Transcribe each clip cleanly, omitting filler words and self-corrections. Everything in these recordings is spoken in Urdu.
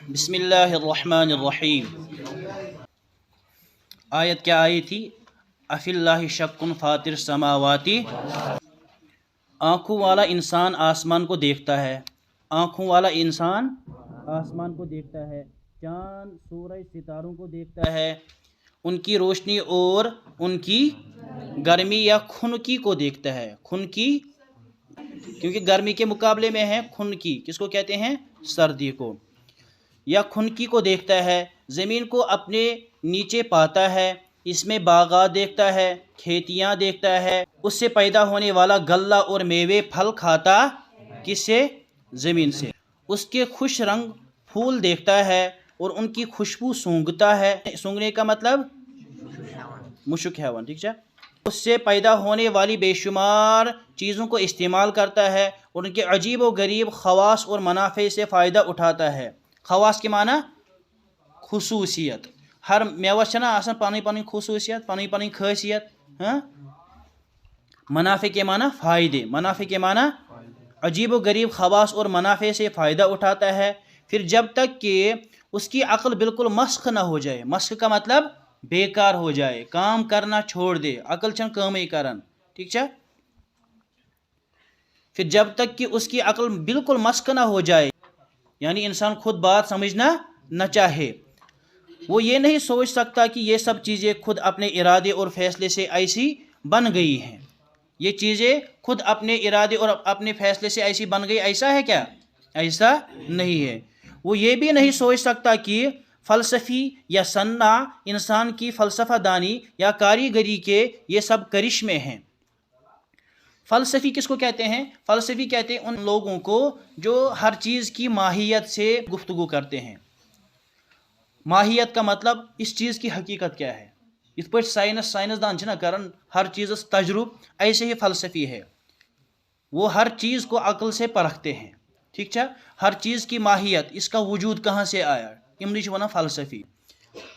بسم اللہ الرحمن الرحیم. آیت کیا آئی تھی؟ افی اللہ شک فاطر سماواتی. آنکھوں والا انسان آسمان کو دیکھتا ہے، آنکھوں والا انسان آسمان کو دیکھتا ہے، چاند سورج ستاروں کو دیکھتا ہے، ان کی روشنی اور ان کی گرمی یا خنکی کو دیکھتا ہے. خنکی کیونکہ گرمی کے مقابلے میں ہے خنکی، کس کو کہتے ہیں؟ سردی کو. یا خنکی کو دیکھتا ہے. زمین کو اپنے نیچے پاتا ہے، اس میں باغات دیکھتا ہے، کھیتیاں دیکھتا ہے، اس سے پیدا ہونے والا غلہ اور میوے پھل کھاتا کس سے؟ زمین سے. اس کے خوش رنگ پھول دیکھتا ہے اور ان کی خوشبو سونگھتا ہے. سونگھنے کا مطلب مشک ہیون، ٹھیک ہے. اس سے پیدا ہونے والی بے شمار چیزوں کو استعمال کرتا ہے اور ان کے عجیب و غریب خواص اور منافع سے فائدہ اٹھاتا ہے. خواص کے معنی خصوصیت. ہر میوہ چھنا آسان پانی پانی خصوصیت، پانی پانی خاصیت. منافع کے معنی فائدے، منافع کے معنی عجیب و غریب خواص اور منافع سے فائدہ اٹھاتا ہے. پھر جب تک کہ اس کی عقل بالکل مسخ نہ ہو جائے. مسخ کا مطلب بیکار ہو جائے، کام کرنا چھوڑ دے، عقل چھن کام ہی کرن، ٹھیک ہے. پھر جب تک کہ اس کی عقل بالکل مسخ نہ ہو جائے، یعنی انسان خود بات سمجھنا نہ چاہے، وہ یہ نہیں سوچ سکتا کہ یہ سب چیزیں خود اپنے ارادے اور فیصلے سے ایسی بن گئی ہیں. یہ چیزیں خود اپنے ارادے اور اپنے فیصلے سے ایسی بن گئی، ایسا ہے کیا؟ ایسا نہیں ہے. وہ یہ بھی نہیں سوچ سکتا کہ فلسفی یا صنع انسان کی فلسفہ دانی یا کاریگری کے یہ سب کرشمے ہیں. فلسفی کس کو کہتے ہیں؟ فلسفی کہتے ہیں ان لوگوں کو جو ہر چیز کی ماہیت سے گفتگو کرتے ہیں. ماہیت کا مطلب اس چیز کی حقیقت کیا ہے. اس پر سائنسدان چھنا کرن ہر چیز تجرب، ایسے ہی فلسفی ہے. وہ ہر چیز کو عقل سے پرکھتے ہیں، ٹھیک ہے. ہر چیز کی ماہیت، اس کا وجود کہاں سے آیا، امریچ ونا فلسفی.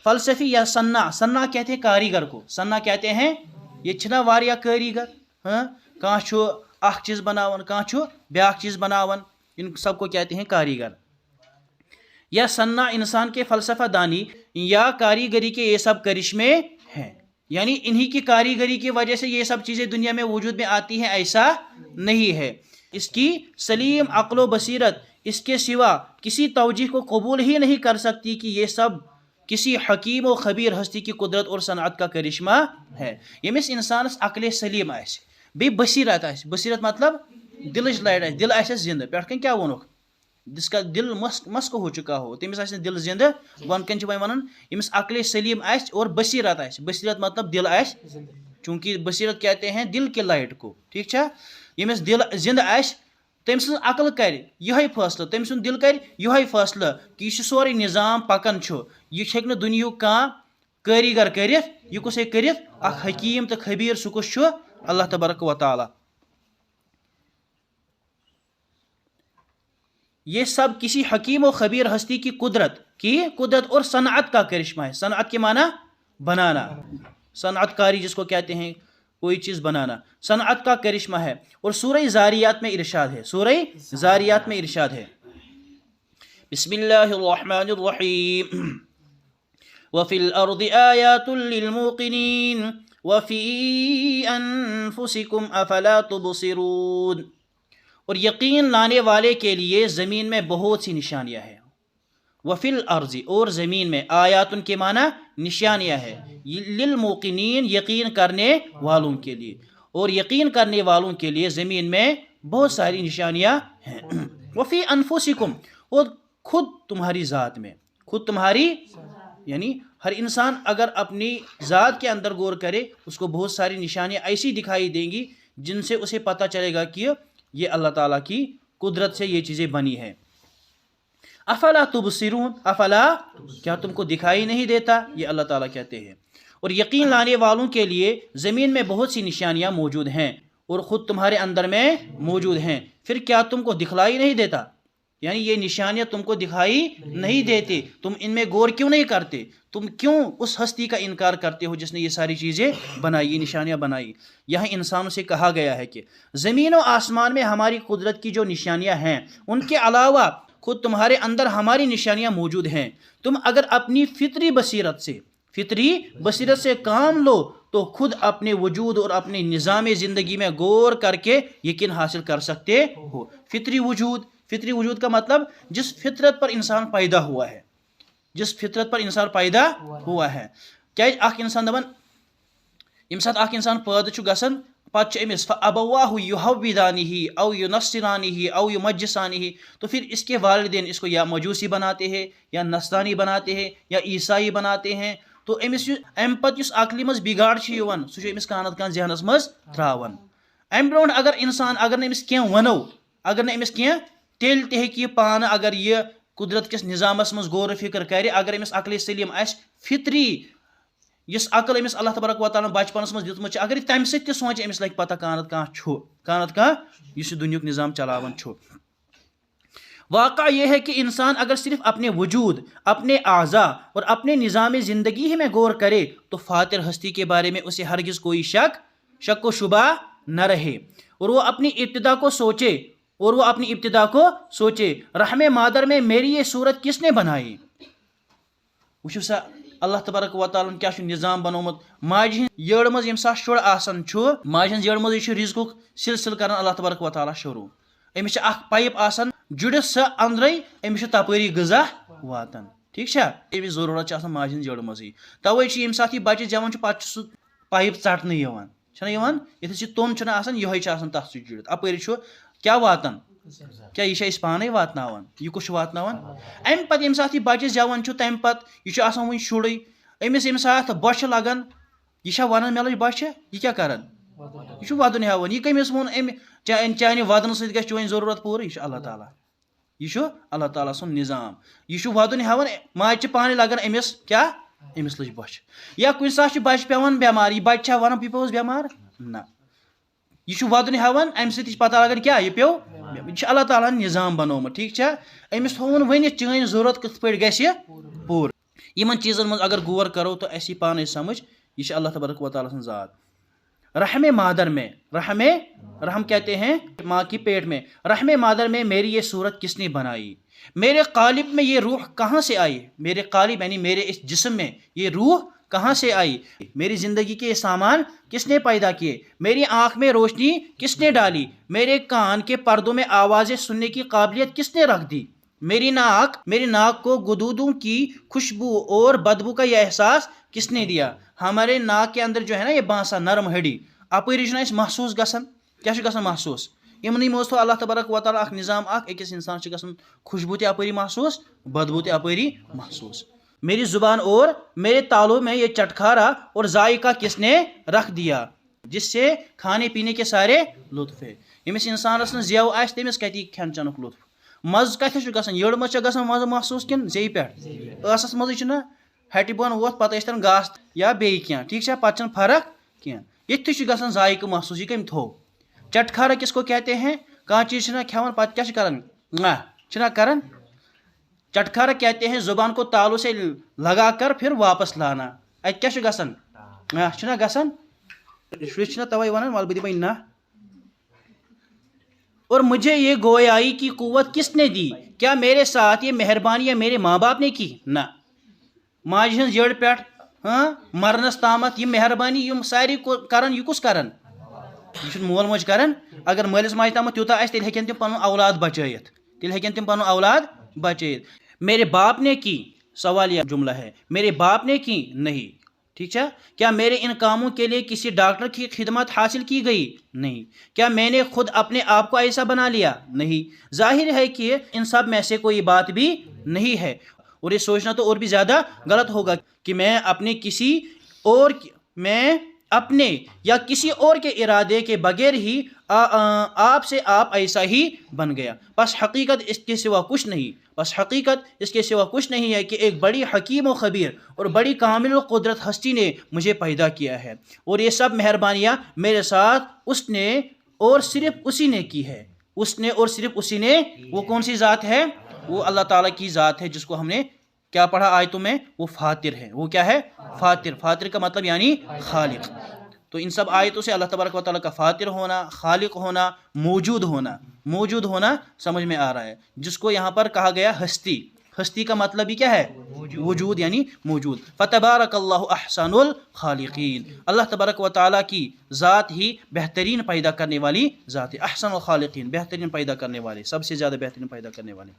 فلسفی یا صنع، صنع کہتے ہیں کاریگر کو. صنع کہتے ہیں یہ چھنا واریا کاریگر، کہاں چھو اخ چیز بناون، کہاں چھو بیاکھ چیز بناون، ان سب کو کہتے ہیں کاریگر. یا صنع انسان کے فلسفہ دانی یا کاریگری کے یہ سب کرشمے ہیں، یعنی انہی کی کاریگری کی وجہ سے یہ سب چیزیں دنیا میں وجود میں آتی ہیں، ایسا نہیں ہے. اس کی سلیم عقل و بصیرت اس کے سوا کسی توجیہ کو قبول ہی نہیں کر سکتی کہ یہ سب کسی حکیم و خبیر ہستی کی قدرت اور صنعت کا کرشمہ ہے. یمس انسانس عقل سلیم آسہِ بی بصیرت آسہِ، بصیرت مطلب دلچ لائٹ آسہِ، دل آسٮ۪س زندہ. پٮ۪ٹھ کن کیا وونُکھ، جس کا دل مسک ہو چکا ہو تمس آسہِ دل زندہ. بۄن کن چھِ وۄنۍ ونان یمس عقل سلیم آسہِ اور بصیرت آسہِ. بصیرت مطلب دل آسہِ، چونکہ بصیرت کہتے ہیں دل کے لائٹ کو، ٹھیک ہے. یمس دل زندہ آسہِ تم سن عقل کر یہ فیصلہ، تم سن دل کر یہ فیصلہ کہ یہ سورے نظام پکان چھُ، یہ ہیٚکہِ نہٕ دنیاہُک کانٛہہ کٲریگر کٔرِتھ. یہ کُس ہیٚکہِ کٔرِتھ؟ اکھ حکیم تو خبیر، سُہ کُس چھُ؟ اللہ تبارک و تعالیٰ. یہ سب کسی حکیم و خبیر ہستی کی قدرت اور صنعت کا کرشمہ ہے. صنعت کے معنی بنانا، صنعت کاری جس کو کہتے ہیں کوئی چیز بنانا، صنعت کا کرشمہ ہے. اور سورہ زاریات میں ارشاد ہے، سورہ زاریات میں ارشاد ہے، بسم اللہ الرحمن الرحیم، وَفِي الْأَرْضِ آيَاتٌ لِّلْمُوقِنِينَ وَفِي أَنفُسِكُمْ أَفَلَا تُبْصِرُونَ. اور یقین لانے والے کے لیے زمین میں بہت سی نشانیاں ہیں. وفی الارض، اور زمین میں، آیاتن کے معنی نشانیاں ہیں، للموقنین یقین کرنے والوں کے لیے، اور یقین کرنے والوں کے لیے زمین میں بہت ساری نشانیاں ہیں. وفی انفسکم، اور خود تمہاری ذات میں، خود تمہاری، یعنی ہر انسان اگر اپنی ذات کے اندر غور کرے اس کو بہت ساری نشانیاں ایسی دکھائی دیں گی جن سے اسے پتہ چلے گا کہ یہ اللہ تعالیٰ کی قدرت سے یہ چیزیں بنی ہیں. افلا تبصرون، افلا، کیا تم کو دکھائی نہیں دیتا، یہ اللہ تعالیٰ کہتے ہیں. اور یقین لانے والوں کے لیے زمین میں بہت سی نشانیاں موجود ہیں اور خود تمہارے اندر میں موجود ہیں. پھر کیا تم کو دکھلائی نہیں دیتا، یعنی یہ نشانیاں تم کو دکھائی نہیں دیتے، تم ان میں غور کیوں نہیں کرتے، تم کیوں اس ہستی کا انکار کرتے ہو جس نے یہ ساری چیزیں بنائی، یہ نشانیاں بنائی. یہاں انسانوں سے کہا گیا ہے کہ زمین و آسمان میں ہماری قدرت کی جو نشانیاں ہیں ان کے علاوہ خود تمہارے اندر ہماری نشانیاں موجود ہیں. تم اگر اپنی فطری بصیرت سے کام لو تو خود اپنے وجود اور اپنے نظام زندگی میں غور کر کے یقین حاصل کر سکتے ہو. فطری وجود کا مطلب جس فطرت پر انسان پیدا ہوا ہے. کیا اخ انسان دپان یم سات اخ انسان پیدا چھ گژھان پتہ امس فابواہ یحودانہ او ینصرانہ او یمجسانہ، تو پھر اس کے والدین اس کو یا مجوسی بناتے ہیں یا نصرانی بناتے ہیں یا عیسائی بناتے ہیں. تو امس امہ پتہ اس عقلی مز بگاڑ چھ یوان سہ چھ امس کانت کان ذہنس مز تراوان. امہ برونٹ اگر نہ امس کینٛہہ ونو، اگر نہ امس کینٛہہ تیل تہ ہیٚکہِ یہِ پانہٕ اگر یہ قدرت کس نظامس مز غور و فکر کرِ، اگر امس عقل سلیم آسہِ فطری یس عقل امس اللہ تبارک و تعالیٰ بچپنس مز دیتمت، اگر یہ تمہ سۭتۍ تہ سونچ امس لگہِ پتہ کانت کانٛہہ یس دنیک نظام چلاوان چھُ. واقعہ یہ ہے کہ انسان اگر صرف اپنے وجود، اپنے اعضاء اور اپنے نظام زندگی ہی میں غور کرے تو فاتر ہستی کے بارے میں اسے ہرگز کوئی شک و شبہ نہ رہے، اور وہ اپنی ابتدا کو سوچے رحم مادر میں میری یہ صورت کس نے بنائی. وچھو سا اللہ تبارک و تعالیٰ کیا نظام بنومت ماجہ ہند یڑ مز یم سات شر آسان ماجہ ہند یڑ مز یہ رزقک سلسل کران اللہ تبارک و تعالیٰ شروع. امس اخ پائپ آسان جڑت سا اندرے امس تپری غذا واتان. ٹھیک چھا امس ضرورت آسان ماجہ ہند جڑ مزی. توے یم سات یہ بچہ زیوان پتہ سہ پائپ ژٹنہ یوان چھنا یوان یتھس یہ تون چھنا آسان یہ آسان تتھ سۭتۍ جڑت اپری کیا واتان کیا یہ اس پانے واتناوان یہ کچھ واتناوان. امہ پتہ یم سات یہ بچہ زیوان تمہ پتہ یہ آسان ون شرے امس یم سات بوچھ لگان یہ ونان مے لج بوچھ یہ کیا کران یہ ودن ہاوان. یہ کمس وون ام چانہ ودن سۭتۍ گژھِ چٲنۍ ضرورت پوٗرٕ یہ اللہ تعالیٰ اللہ تعالیٰ سُنٛد نظام. یہ ودن ہاوان ماجہ پانے لگان امس کیا امس لج بوچھ. یا کُنہِ ساتہٕ بچہ پیوان بیمار یہ بچہ چھا ونان یہ پیوس بیمار نہ یہ ودن ہاوان امہ سۭتۍ پتہ لگان کیا یہ پیو یہ اللہ تعالیٰ نظام بنومت. ٹھیک چھا امس تھوون ؤنِتھ چٲنۍ ضرورت کِتھ پٲٹھۍ گژھِ پوٗرٕ. یمن چیزن مز اگر غور کرو تو اسی پانے سمجھ یہ اللہ تبارک و تعالیٰ سن ذات. رحم مادر میں رحم کہتے ہیں ماں کی پیٹ میں. رحم مادر میں میری یہ صورت کس نے بنائی؟ میرے قالب میں یہ روح کہاں سے آئی؟ میرے قالب یعنی میرے اس جسم میں یہ روح کہاں سے آئی؟ میری زندگی کے سامان کس نے پیدا کیے؟ میری آنکھ میں روشنی کس نے ڈالی؟ میرے کان کے پردوں میں آوازیں سننے کی قابلیت کس نے رکھ دی؟ میری ناک کو گدودوں کی خوشبو اور بدبو کا یہ احساس کس نے دیا؟ ہمارے ناک کے اندر جو ہے نا یہ بانسا نرم ہڈی اپری اس محسوس گژھان کیا گژھان محسوس یمنی مز تھو اللہ تبارک و تعالیٰ نظام اکس انسان گژھان خوشبو تہ اپری محسوس بدبو تہ اپری محسوس. میری زبان اور میرے تالوں میں یہ چٹکھارا اور ذائقہ کس نے رکھ دیا جس سے کھانے پینے کے سارے لطف ہے. یمس انسانس زیو آس تمس کتی کھین چنک لطف مز کتھ گژھان یڑ مز گژھان مز محسوس کن زی پہ ٲسس مزے چھُنہ ہٹہِ بۄن ووت پتہٕ ٲسۍ تن گاسہٕ یا بیٚیہِ کینٛہہ. ٹھیک چھا پتہٕ چھنہٕ فرق کینٛہہ. ییٚتہِ تہِ چھُ گژھان ذائقہ محسوس یہ کٔمۍ تھوٚو. چٹکھارا کس کو کہتے ہیں؟ کانٛہہ چیز چھِنہ کھٮ۪وان پتہٕ کیٛاہ چھِ کران چھِنہ کران چٹکھارا کہتے ہیں زبان کو تالوں سے لگا کر پھر واپس لانا. اتہِ کیٛاہ چھُ گژھان چھِنہ گژھان شُرۍ چھِنہ توے ونان ول بہٕ دِمے نہ. اور مجھے یہ گویائی کی قوت کس نے دی؟ کیا میرے ساتھ یہ مہربانی میرے ماں باپ نے کی؟ نہ. ماجہ ہز یڑ پہ مرنس تامت یہ مہربانی یم ساری کران یہ کس کران یہ مول موج کران. اگر مالس ماجہ تامت تیوتاہ آسہِ تیٚلہِ ہیٚکن تِم پنُن اولاد بچٲیِتھ. میرے باپ نے کی سوالیہ جملہ ہے میرے باپ نے کی نہیں. ٹھیک ہے. کیا میرے ان کاموں کے لیے کسی ڈاکٹر کی خدمت حاصل کی گئی؟ نہیں. کیا میں نے خود اپنے آپ کو ایسا بنا لیا؟ نہیں. ظاہر ہے کہ ان سب میں سے کوئی بات بھی نہیں ہے اور یہ سوچنا تو اور بھی زیادہ غلط ہوگا کہ میں اپنے یا کسی اور کے ارادے کے بغیر ہی آپ سے آپ ایسا ہی بن گیا. بس حقیقت اس کے سوا کچھ نہیں ہے کہ ایک بڑی حکیم و خبیر اور بڑی کامل و قدرت ہستی نے مجھے پیدا کیا ہے اور یہ سب مہربانیاں میرے ساتھ اس نے اور صرف اسی نے کی ہے. وہ کون سی ذات ہے؟ وہ اللہ تعالیٰ کی ذات ہے جس کو ہم نے کیا پڑھا آیتوں میں وہ فاتر ہے. وہ کیا ہے؟ فاتر کا مطلب یعنی خالق. تو ان سب آیتوں سے اللہ تبارک و تعالیٰ کا فاطر ہونا، خالق ہونا، موجود ہونا سمجھ میں آ رہا ہے، جس کو یہاں پر کہا گیا ہستی. ہستی کا مطلب ہی کیا ہے؟ وجود، یعنی موجود. فتبارک اللہ احسن الخالقین. اللہ تبارک و تعالیٰ کی ذات ہی بہترین پیدا کرنے والی ذات ہے. احسن الخالقین، بہترین پیدا کرنے والے، سب سے زیادہ بہترین پیدا کرنے والے.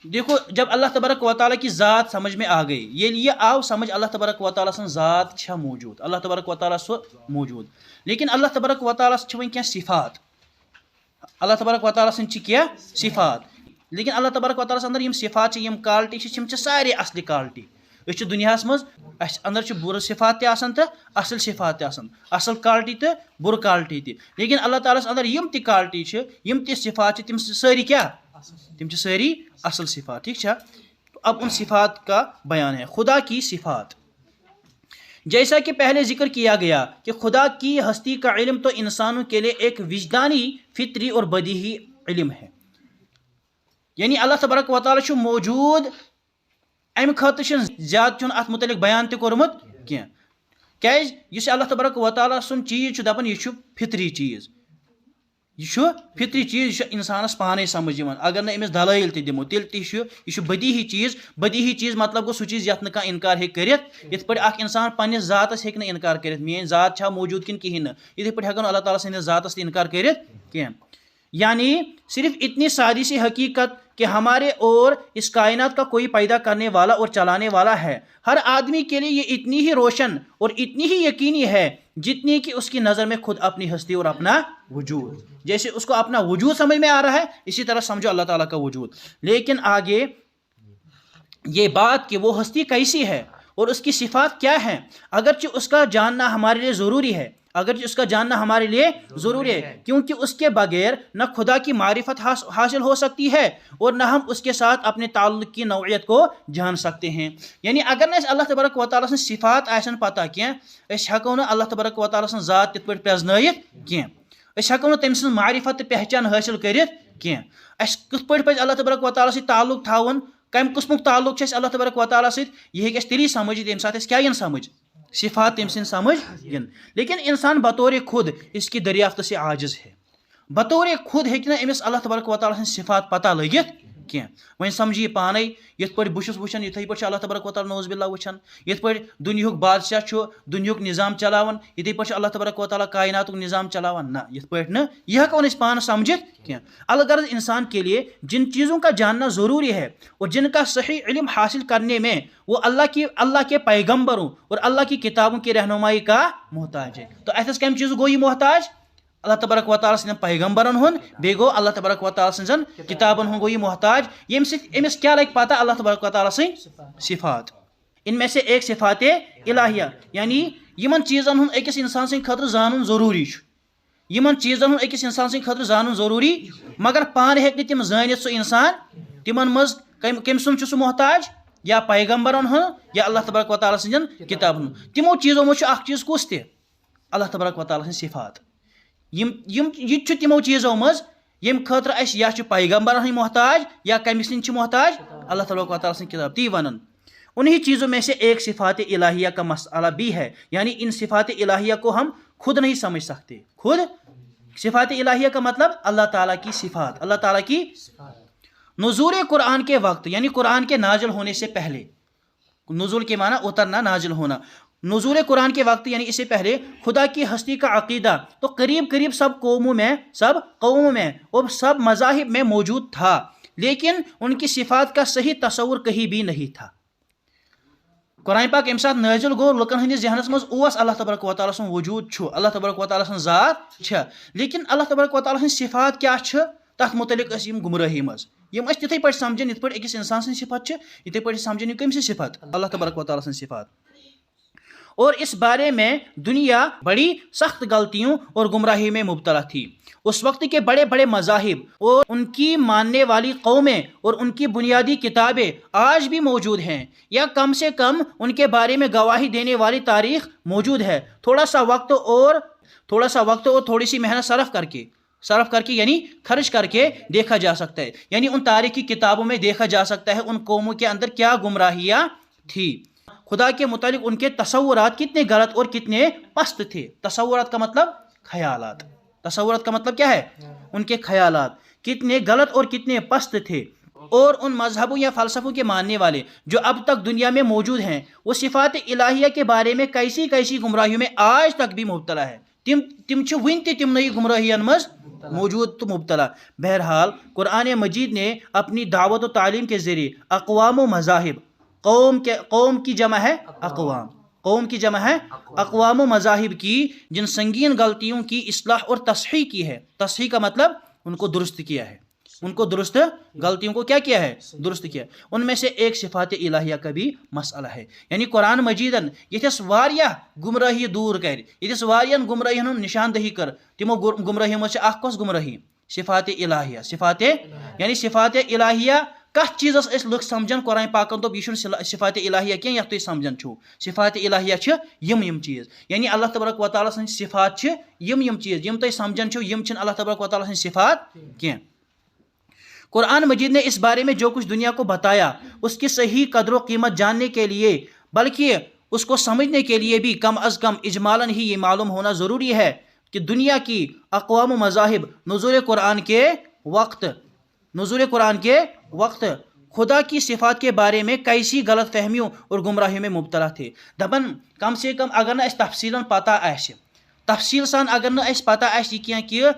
دیکھو جب اللہ تبارک و تعالیٰ کی ذات سمجھ میں آ گئی، یہ آو سمجھ اللہ تبارک و تعالیٰ سن ذات چھا موجود، اللہ تبارک و تعالیٰ سو موجود. لیکن اللہ تبارک و تعالیٰ چھ ون صفات، اللہ تبارک و تعالیٰ سن کیا صفات. لیکن اللہ تبارک و تعالیٰ اندر یم صفات یم کالٹی یم سارے اصلی کالٹی. اس دنیا مز اندر بر صفات تہ تو اصل صفات تہ اصل کالٹی تو بر کالٹی تہ. لیکن اللہ تعالیٰ اندر یم تہ کالٹی یم تہ صفات تم ساری کیا، تم ساری اصل صفات. ٹھیک ہے. تو اب ان صفات کا بیان ہے. خدا کی صفات، جیسا کہ پہلے ذکر کیا گیا کہ خدا کی ہستی کا علم تو انسانوں کے لیے ایک وجدانی، فطری اور بدیہی علم ہے. یعنی اللہ تبارک و تعالیٰ چھُ موجود، امہ خاطر زیادہ چھُنہٕ اتھ متعلق بیان تہِ کوٚرمُت کینٛہہ. کیازِ یُس اللہ تبارک و تعالیٰ سُنٛد چیٖز چھُ دپان یہ چھُ فطری چیٖز، یہ فطری چیز، یہ انسانس پانے سمجھ یوان. اگر نہ امس دلائل تہ دمو تیل تہ یہ بدیہی چیز. بدیہی چیز مطلب گو سہ چیز یت نہ انکار ہیٚکہِ کٔرِتھ. یتھ پٲٹھۍ اکھ انسان پننس ذاتس ہیٚکہِ نہٕ انکار کٔرِتھ، میٲنۍ ذات چھا موجود کِنہٕ کہیٖنۍ نہٕ، یتھے پٲٹھۍ ہیٚکو نہٕ اللہ تعالیٰ سٕنٛدِس ذاتس تہ انکار کٔرِتھ کینٛہہ. یعنی صرف اتنی سادی سی حقیقت کہ ہمارے اور اس کائنات کا کوئی پیدا کرنے والا اور چلانے والا ہے، ہر آدمی کے لیے یہ اتنی ہی روشن اور اتنی ہی یقینی ہے جتنی کہ اس کی نظر میں خود اپنی ہستی اور اپنا وجود. جیسے اس کو اپنا وجود سمجھ میں آ رہا ہے، اسی طرح سمجھو اللہ تعالیٰ کا وجود. لیکن آگے یہ بات کہ وہ ہستی کیسی ہے اور اس کی صفات کیا ہیں، اگرچہ اس کا جاننا ہمارے لیے ضروری ہے، کیونکہ اس کے بغیر نہ خدا کی معرفت حاصل ہو سکتی ہے اور نہ ہم اس کے ساتھ اپنے تعلق کی نوعیت کو جان سکتے ہیں. یعنی اگر نہ اللہ تبارک و تعالیٰ سن صفات آسن پتہ کینٛہہ، أسۍ ہیٚکو نہٕ اللہ تبارک و تعالیٰ سن ذات تِتھ پٲٹھۍ پرٛزنٲیِتھ کینٛہہ، أسۍ ہیٚکو نہٕ تٔمۍ سٕنٛز معرفت تہٕ پہچان حٲصل کٔرِتھ کینٛہہ. اَسہِ کِتھ پٲٹھۍ پَزِ اللہ تبارک و تعالیٰ سۭتۍ تعلق تھاوُن، کَمہِ قٕسمُک تعلق چھُ اَسہِ اللہ تبارک و تعالیٰ سۭتۍ، یہ ہیٚکہِ اَسہِ تیٚلی سمجھ ییٚمہِ ساتہٕ اَسہِ کیٛاہ یِن سمجھ، صفات تم سن سمجھ ین. لیکن انسان بطور خود اس کی دریافت سے عاجز ہے. بطور خود ہیٚکہِ نہٕ أمِس اللہ تبارک و تعالیٰ سٕنٛز صفات پتہ لٔگِتھ کینٛہہ. وۄنۍ سمجھی یہ پانے، یتھ پٲٹھۍ بہٕ چھُس وٕچھان یِتھٕے پٲٹھۍ چھُ اللہ تبارک و تعالیٰ نوز باللہ وٕچھان، یتھ پٲٹھۍ دُنیہُک بادشاہ چھُ دُنیہُک نظام چلاوان، یِتھٕے پٲٹھۍ چھُ اللہ تبارک و تعالیٰ کائناتُک نظام چلاوان. نہ، یتھ پٲٹھۍ نہٕ، یہ ہیٚکو نہٕ أسۍ پانہٕ سمجھِتھ کینٛہہ. الغرض انسان کے لیے جن چیزوں کا جاننا ضروری ہے اور جن کا صحیح علم حاصل کرنے میں وہ اللہ کے پیغمبروں اور اللہ کی کتابوں کی رہنمائی کا محتاج ہے. تو اتھس کم چیز گو یہ محتاج؟ اللہ تبارک و تعالیٰ سن پیغمبرن ہن، بیٚیہِ گوٚو اللہ تبارک و تعالیٰ سن کتابن ہن گوٚو یہ محتاج. ییٚمہِ سۭتۍ أمِس کیٛاہ لگہِ پتہ اللہ تبارک و تعالیٰ سٕنٛدۍ صفات. ان میں سے ایک صفات الہیہ، یعنی یمن چیزن ہن أکِس انسان سٕنٛدِ خٲطرٕ زانُن ضروٗری چھُ، یمن چیزن ہن أکِس انسان سٕنٛدِ خٲطرٕ زانُن ضروٗری، مگر پانہٕ ہیٚکہِ نہٕ تِم زٲنِتھ سُہ انسان. تمن منٛز کٔمۍ سُنٛد چھُ سُہ محتاج؟ یا پیغمبرن ہن یا اللہ تبارک و تعالیٰ سٕنٛدٮ۪ن کتابن ہن. تمو چیزو منٛز چھُ اکھ چیٖز کُس تہِ؟ اللہ تبارک و تعالیٰ سٕنٛدۍ صفات. یہ چھُ تمو چیزو منٛز ییٚمہِ خٲطرٕ اَسہِ یا چھُ پیغمبرن ہٕنٛدۍ محتاج یا کمہِ سٕنٛدۍ چھِ محتاج؟ اللہ تبارک و تعالیٰ سٕنٛدۍ کتاب. تی ونان انہی چیزوں میں سے ایک صفات الہیہ کا مسئلہ بھی ہے. یعنی ان صفات الہیہ کو ہم خود نہیں سمجھ سکتے. خود صفات الہیہ کا مطلب اللہ تعالیٰ کی صفات، اللہ تعالیٰ کی نزول قرآن کے وقت، یعنی قرآن کے نازل ہونے سے پہلے. نزول کے معنی اترنا، نازل ہونا. نزول قرآن کے وقت یعنی اس سے پہلے خدا کی ہستی کا عقیدہ تو قریب سب قوموں میں اور سب مذاہب میں موجود تھا، لیکن ان کی صفات کا صحیح تصور کہیں بھی نہیں تھا. قرآن پاک امہ سات نازل گو لکن ہندس ذہنس مز اوس اللہ تبارک و تعالیٰ سن وجود چھُ، اللہ تبارک و تعالیٰ سن ذات چھِ، لیکن اللہ تبارک و تعالیٰ سن صفات کیا چھِ تتھ متعلق ٲسۍ یِم گمراہی مز. یم ٲسۍ تِتھٕے پٲٹھۍ سمجھن یِتھ پٲٹھۍ أکِس انسان سٕنٛز صفت چھِ، یِتھٕے پٲٹھۍ سمجھن یہِ کٔمۍ سٕنٛز صفت؟ اللہ تبارک و تعالیٰ سٕنٛز صفات. اور اس بارے میں دنیا بڑی سخت غلطیوں اور گمراہی میں مبتلا تھی. اس وقت کے بڑے بڑے مذاہب اور ان کی ماننے والی قومیں اور ان کی بنیادی کتابیں آج بھی موجود ہیں، یا کم سے کم ان کے بارے میں گواہی دینے والی تاریخ موجود ہے. تھوڑا سا وقت اور تھوڑی سی محنت صرف کر کے یعنی خرچ کر کے دیکھا جا سکتا ہے. یعنی ان تاریخی کتابوں میں دیکھا جا سکتا ہے ان قوموں کے اندر کیا گمراہیاں تھی. خدا کے متعلق ان کے تصورات کتنے غلط اور کتنے پست تھے. تصورات کا مطلب خیالات. تصورات کا مطلب کیا ہے؟ ان کے خیالات کتنے غلط اور کتنے پست تھے. اور ان مذہبوں یا فلسفوں کے ماننے والے جو اب تک دنیا میں موجود ہیں وہ صفات الہیہ کے بارے میں کیسی کیسی گمراہیوں میں آج تک بھی مبتلا ہے. تم چھ ون تہ تمنی گمراہین مز موجود تو مبتلا. بہرحال قرآن مجید نے اپنی دعوت و تعلیم کے ذریعے اقوام و مذاہب، قوم کی جمع ہے اقوام، قوم کی جمع ہے اقوام و مذاہب کی جن سنگین غلطیوں کی اصلاح اور تصحیح کی ہے. تصحیح کا مطلب ان کو درست کیا ہے، ان کو درست غلطیوں کو کیا کیا ہے؟ درست کیا. ان میں سے ایک صفات الہیہ کا بھی مسئلہ ہے. یعنی قرآن مجیدن یتس واریاہ گمراہی دور کر، یتس واریاہن گمراہین ہن نشاندہی کر. تمو گمراہی مز اخ کس گمراہی؟ صفات الہیہ. صفات یعنی صفات الہیہ کت چیزس اس لکھ سمجھن قرآن پاکن دوپ یہ صفات الہیہ کی یتھ تھی سمجھن چھو. صفات الہیہ چھ یم چیز، یعنی اللہ تبارک و تعالیٰ سن صفات چھ یم چیز یم تھی سمجھن چھو. یم چھن اللہ تبارک و تعالیٰ سن صفات کی. قرآن مجید نے اس بارے میں جو کچھ دنیا کو بتایا اس کی صحیح قدر و قیمت جاننے کے لیے بلکہ اس کو سمجھنے کے لیے بھی کم از کم اجمالاً ہی یہ معلوم ہونا ضروری ہے کہ دنیا کی اقوام و مذاہب نزول قرآن کے وقت خدا کی صفات کے بارے میں کیسی غلط فہمیوں اور گمراہیوں میں مبتلا تھے. دپن کم سے کم اگر نہ اس تفصیلاً پتہ آسہ، تفصیل سان اگر نہ اس پتہ آسہ یہ کہ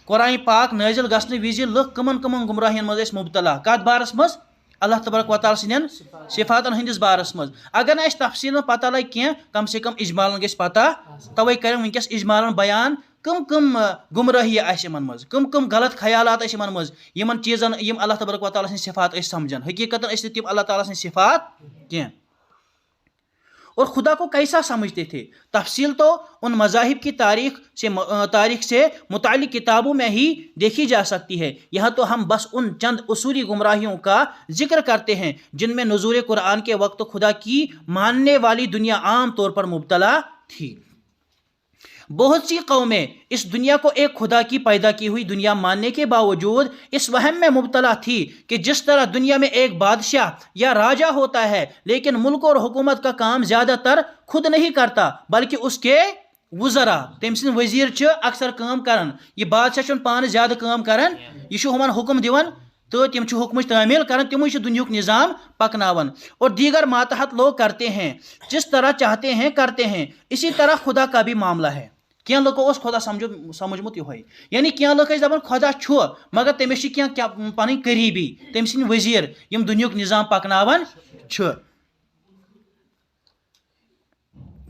قرآن پاک نازل گھنہ وز لُکھ کمن کمن گمراہین مز مبتلا کت بارس مز؟ اللہ تبارک و تعالیٰ سندین صفاتن ہندس بارس مز. اگر نہ اس تفصیل پتہ لگ کی کم سے کم اجمالن گژھِ پتہ. توے کرن ونکس اجمالن بیان کم گمراہی آسہ یمن مز، کم غلط خیالات آسہ یمن مز، یمن چیزن یم اللہ تبارک و تعالیٰ سن صفات ٲسۍ سمجھن. حقیقتاً ٲسۍ نہٕ تِم اللہ تعالیٰ سن صفات کینٛہہ. اور خدا کو کیسا سمجھتے تھے؟ تفصیل تو ان مذاہب کی تاریخ سے متعلق کتابوں میں ہی دیکھی جا سکتی ہے. یہاں تو ہم بس ان چند اصولی گمراہیوں کا ذکر کرتے ہیں جن میں نزول قرآن کے وقت خدا کی ماننے والی دنیا عام طور پر مبتلا تھی. بہت سی قومیں اس دنیا کو ایک خدا کی پیدا کی ہوئی دنیا ماننے کے باوجود اس وہم میں مبتلا تھی کہ جس طرح دنیا میں ایک بادشاہ یا راجا ہوتا ہے لیکن ملک اور حکومت کا کام زیادہ تر خود نہیں کرتا بلکہ اس کے وزراء تم سن وزیر اکثر کام کرن. یہ بادشاہ چھن پان زیادہ کام کرن، یہ ہمن حکم دیون تو تم حکمچ تعمیل کرن، تمے دنیاک نظام پکناون. اور دیگر ماتحت لوگ کرتے ہیں جس طرح چاہتے ہیں کرتے ہیں. اسی طرح خدا کا بھی معاملہ ہے. کیا لوگوں اس خدا سمجھمت یہ، یعنی کیا لوگ دپان خدا چھو مگر تمس کیا پن قریبی تم سن وزیر یم دنیاک نظام پکناون چھ.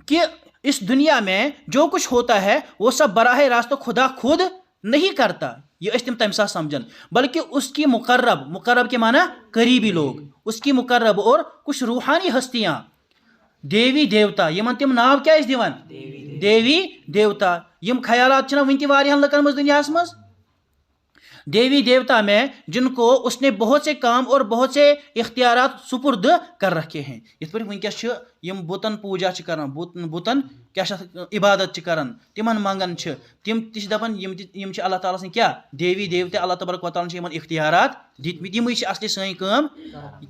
کہ اس دنیا میں جو کچھ ہوتا ہے وہ سب براہ راست خدا خود نہیں کرتا، یہ تم تمہ سات سمجھن، بلکہ اس کی مقرب کے معنی قریبی لوگ، اس کی مقرب اور کچھ روحانی ہستیاں، دیوی دیوتا یمن تم ناو کیا دیوان؟ دیوی دیوتا. یم خیالات چھنا ون تہ واریاہن لکن مز دنیا مز. دیوی دیوتا میں جن کو اس نے بہت سے کام اور بہت سے اختیارات سپرد کر رکھے ہیں. یت پہ ونکس یم بتن پوجا کران، بتن کیا عبادت کران، تمن منگان تم تہ دپان یم اللہ تعالیٰ سن کیا دیوی دیوتا. اللہ تبارک و تعالیٰ یمن اختیارات دتمت، یم اصلی سن کام.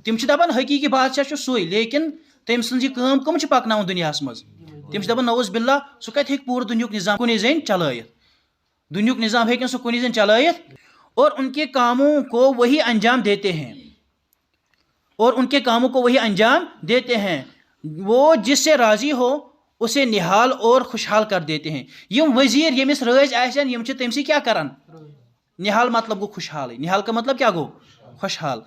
تم دپان حقیقی بادشاہ سوئی لیکن تم سن کام کم پکناون دنیا مز. تم دپان نعوذ باللہ سہ کت ہیک پور دنیاک نظام کن زین چلائت، دنیاک نظام ہیکن سہ کن زین چلائت. اور ان کے کاموں کو وہی انجام دیتے ہیں، وہ جس سے راضی ہو اسے نہال اور خوشحال کر دیتے ہیں. یم وزیر یمس راج آسن یم تم سے کیا کران؟ نہال مطلب گو خوشحال. نہال کا مطلب کیا گو؟ خوشحال.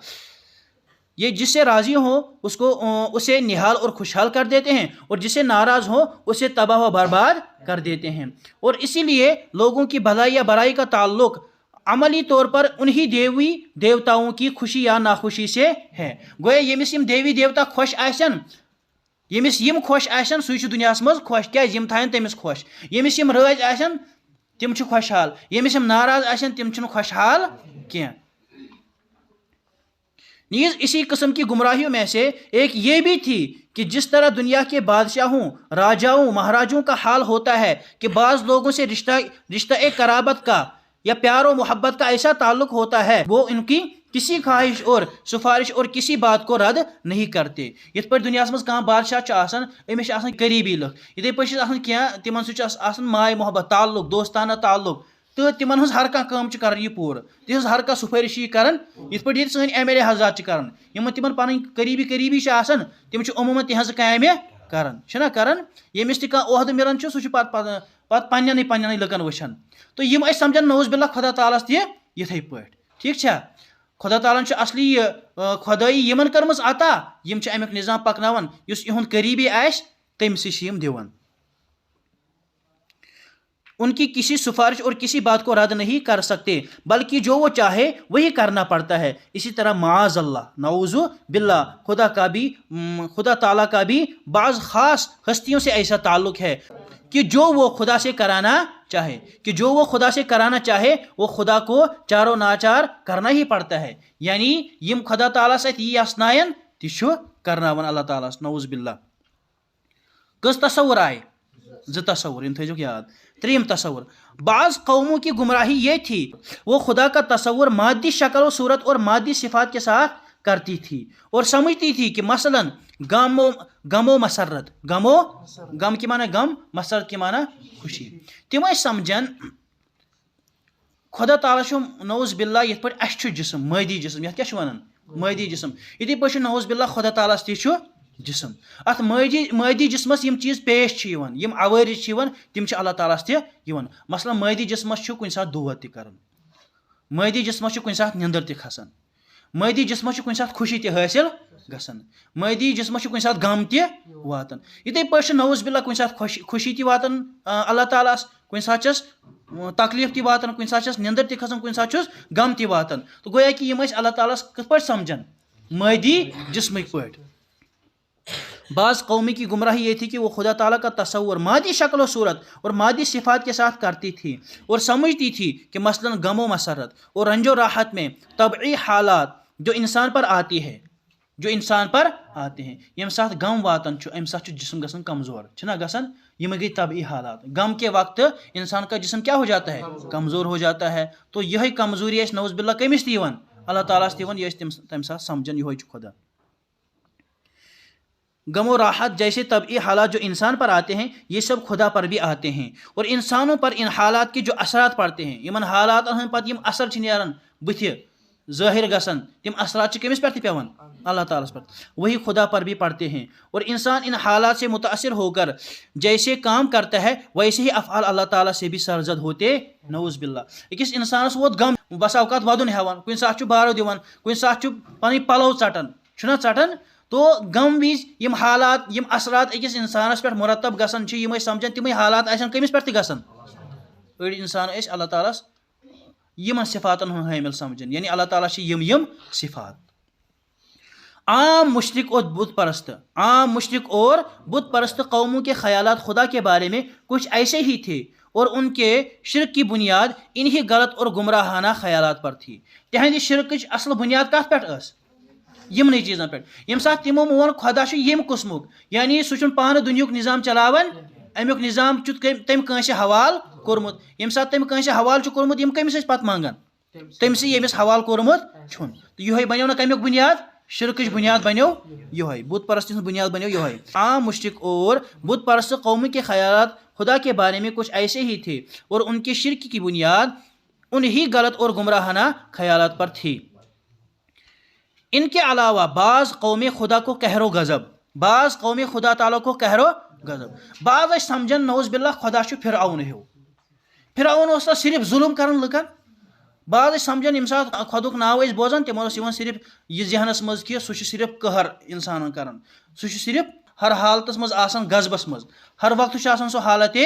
یہ جس سے راضی ہو اسے نہال اور خوشحال کر دیتے ہیں اور جس سے ناراض ہو اسے تباہ و برباد کر دیتے ہیں. اور اسی لیے لوگوں کی بھلائی یا برائی کا تعلق عملی طور پر انہی دیوی دیوتاؤں کی خوشی یا ناخوشی سے ہے. گویا یمس یم دیوی دیوتا خوش آسن، یمس یم خوش آسن سوی چھ دنیا مز خوش، کیا یم تھائن تمس خوش. یمس یم راج آسن تم چھ خوشحال، یمس یم ناراض آسن تم چھن خوشحال کیا. نیز اسی قسم کی گمراہیوں میں سے ایک یہ بھی تھی کہ جس طرح دنیا کے بادشاہوں، راجاؤں، مہاراجوں کا حال ہوتا ہے کہ بعض لوگوں سے رشتہ قرابت کا یا پیار و محبت کا ایسا تعلق ہوتا ہے وہ ان کی کسی خواہش اور سفارش اور کسی بات کو رد نہیں کرتے. یت پر دنیا مز کان بادشاہ آسان امس آسان قریبی لُکھ یتھے پٲٹھۍ آسان کینٛہہ تِمن سۭتۍ آسان ماے محبت تعلق دوستانہ تعلق تو تمن ہز ہر کانٛہہ کٲم کران یہ پوٗرٕ تہذ ہر کانٛہہ سفٲرِش یہ کران یتھ پٲٹھۍ ییٚتہِ سٲنۍ MLA حضرات کران یِمن تمن پنٕنۍ قریبی آسان تِم چھِ عموٗماً تِہنٛزٕ کامہِ کران چھِنہ کران ییٚمِس تہِ کانٛہہ عہدٕ مِلان چھُ سُہ چھُ پتہٕ پننٮ۪نٕے لُکن وٕچھان تو یِم أسۍ سمجھان نوز باللہ خدا تعالیٰ تہِ یِتھٕے پٲٹھۍ ٹھیٖک چھا خدا تعالیٰ چھُ اصلی یہ خدٲیی یِمن کٔرمٕژ عطا یِم چھِ امیُک نظام پکناوان یُس یِہُنٛد قریبی آسہِ تٔمسٕے چھِ یِم دِوان. ان کی کسی سفارش اور کسی بات کو رد نہیں کر سکتے بلکہ جو وہ چاہے وہی کرنا پڑتا ہے. اسی طرح معاذ اللہ نعوذ باللہ خدا تعالیٰ کا بھی بعض خاص ہستیوں سے ایسا تعلق ہے کہ جو وہ خدا سے کرانا چاہے وہ خدا کو چارو ناچار کرنا ہی پڑتا ہے. یعنی یم خدا تعالیٰ ست یہ اسنائن تہ کرناون اللہ تعالیٰ نعوذ باللہ. کس تصور آئے تصور ان تھو یاد. تریم تصور بعض قوموں کی گمراہی یہ تھی وہ خدا کا تصور مادی شکل و صورت اور مادی صفات کے ساتھ کرتی تھی اور سمجھتی تھی کہ مثلا غم و مسرت غم کی معنی غم مسرت کی معنی خوشی تم سمجھن خدا تعالیٰ نعوذ باللہ یت پہ اس جسم مادی جسم یت کیا ونان مادی جسم یتھے پہ نعوذ باللہ خدا تعالیٰ تہ جسم ات مادی جسمس یم چیز پیش یم عوارض تم اللہ تعالیٰ تہ مثلا مادی جسمس کن سات دود تہ کران مادی جسمس کن سات نندر تہ کھسان مادی جسمس کن سات خوشی تہ حاصل گژھان مادی جسمس کن سات غم تہ واتان یتھے پٲٹھۍ نعوذ باللہ کن سات خوشی تہ واتان اللہ تعالیٰ کن سات چھس تکلیف تہ واتان کن سات چھس نندر تہ کھسان کن سات چھس غم تہ واتان تو گویا کہ یم اللہ تعالیٰ کتھ پٲٹھۍ سمجھان مادی جسمک پٲٹھۍ. بعض قومی کی گمراہی یہ تھی کہ وہ خدا تعالیٰ کا تصور مادی شکل و صورت اور مادی صفات کے ساتھ کرتی تھی اور سمجھتی تھی کہ مثلا غم و مسرت اور رنج و راحت میں طبعی حالات جو انسان پر آتے ہیں یم ساتھ غم واتن ام ساتھ جسم گژھان کمزور چھنا گژھان یم گئی طبعی حالات غم کے وقت انسان کا جسم کیا ہو جاتا ہے کمزور ہو جاتا ہے. تو یہ کمزوری اس نعوذ باللہ کمس تہ اللہ تعالیٰ یہ تم ساتھ سمجھان یہ خدا. غم و راحت جیسے طبعی حالات جو انسان پر آتے ہیں یہ سب خدا پر بھی آتے ہیں اور انسانوں پر ان حالات کے جو اثرات پڑتے ہیں یمن حالات پتہ یم اثر نیران بتھ ظاہر گژھان تم اثرات کمس پہ پیوان اللہ تعالیٰ پر وہی خدا پر بھی پڑتے ہیں اور انسان ان حالات سے متاثر ہو کر جیسے کام کرتا ہے ویسے ہی افعال اللہ تعالیٰ سے بھی سرزد ہوتے نعوذ باللہ. اکس انسانس ووت غم بس اوقات ودن ہیوان کن سات بارو دِوان کن سات پن پلو ژٹان چھنا ژٹان تو غم وز یم حالات یم اثرات اکس انسانس پہ مرتب گژھان یم سمجھان تمے حالات آسان کمس پہ تہ گژھان اڑ انسان اللہ تعالیٰ یمن صفاتن ہن حامل سمجھان یعنی اللہ تعالیٰ یم صفات. عام مشرق اور بت پرست قوموں کے خیالات خدا کے بارے میں کچھ ایسے ہی تھے اور ان کے شرک کی بنیاد انہی غلط اور گمراہانہ خیالات پر تھی. تہندِ شرکچ اصل بنیاد کت پہ یمن چیزن پہ یم سات تمو مون خدا یم قسمک یعنی سہ پانہ دنیک نظام چلاوان امیک نظام تم کنسہ حوال کورمت یم سات تم کنسہ حوال کورمت یم کمس پتہ منگان تمسی یمس حوال کورمت چھن تو یہ بنیو نا کمیک بنیاد شرکچ بنیاد بنیو یہ بت پرستی بنیاد بنیو یہ. عام مشرق اور بت پرست قوم کے خیالات خدا کے بارے میں کچھ ایسے ہی تھے اور ان کے شرک کی بنیاد انہی غلط اور گمراہانہ خیالات پر تھی. ان کے علاوہ بعض قومی خدا کو قہر و غضب بعض قومی خدا تعالیٰ کو قہر و غضب بعض سمجھن نعوذ باللہ خدا فرعون ہیو فرعون اس صرف ظلم کرن لکن بعض سمجھن یم سات خدک ناو بوزان تمو صرف یہ ذہنس مز کہ سہ صرف قہر انسان کران سہ صرف ہر حالتس مز آسان غضبس مز ہر وقت آسان سہ حالت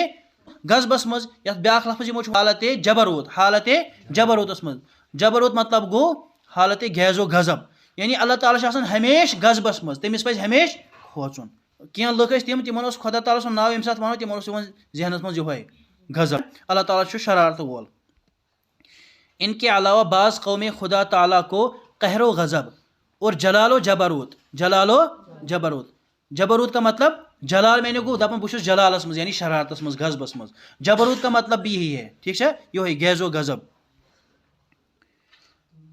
غضبس مز یت بیاکھ لفظ یمو حالت جبروتس مز جبروت مطلب گو حالت غیظ و غضب یعنی اللہ تعالیٰ ہمیشہ غضبس مز تمس پہ ہمیشہ کھوژن کی لُکھ تمن خدا تعالیٰ سن ناو یم سات ونو تمن ذہنس مز یہ غضب اللہ تعالیٰ شرارت وول. ان کے علاوہ بعض قوم خدا تعالیٰ کو قہر و غضب اور جلال و جبروت کا مطلب جلال میں نے گو دپن بہت جلالس مز یعنی شرارتس مز غضبس مز جبروت کا مطلب بھی یہی ہے ٹھیک ہے یہ غیظ و غضب.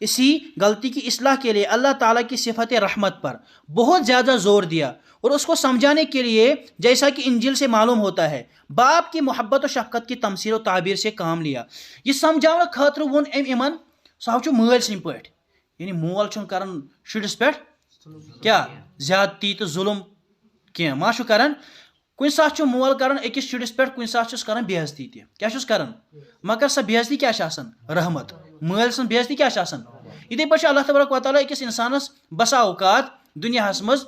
اسی غلطی کی اصلاح کے لیے اللہ تعالیٰ کی صفت رحمت پر بہت زیادہ زور دیا اور اس کو سمجھانے کے لیے جیسا کہ انجیل سے معلوم ہوتا ہے باپ کی محبت و شفقت کی تمثیل و تعبیر سے کام لیا. یہ سمجھاؤ خاطر وون امن سہ مل سن پہ یعنی مول کران شرس پہ کیا زیادتی تو ظلم کی ما کران کن سات مول کران اکس شرس پہ کن سات کران بے عزتی تہ کیا کران مگر سہ بے عزتی کیا رحمت مل سن بے عزتی کیا اتھے پہ اللہ تبارک و تعالیٰ اکس انسانس بسا اوقات دنیا مز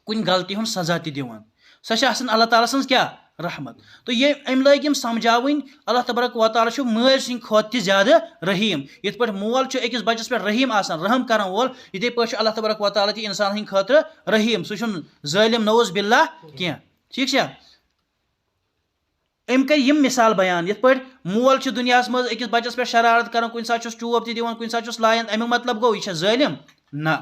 کن غلطی ہند سزا تہ دِوان سہ اللہ تعالیٰ سن کیا رحمت. تو یہ ام لگ سمجھاؤن اللہ تبارک و تعالیٰ مل سند کھت تہ زیادہ رحیم یت پہ مول اکس بچس پہ رحیم آسان رحم کران وول اتھے پہ اللہ تبارک و تعالیٰ تہ انسان ہند خاطر رحیم سہ ظالم نعوذ باللہ کی ٹھیک چھا. ام کر مثال بیان یت پہ مول دنیا مز اکس بچس پہ شرارت کران کن سات چوب تہ دِوان کن سات لائن امیک مطلب گو یہ ظالم نہ.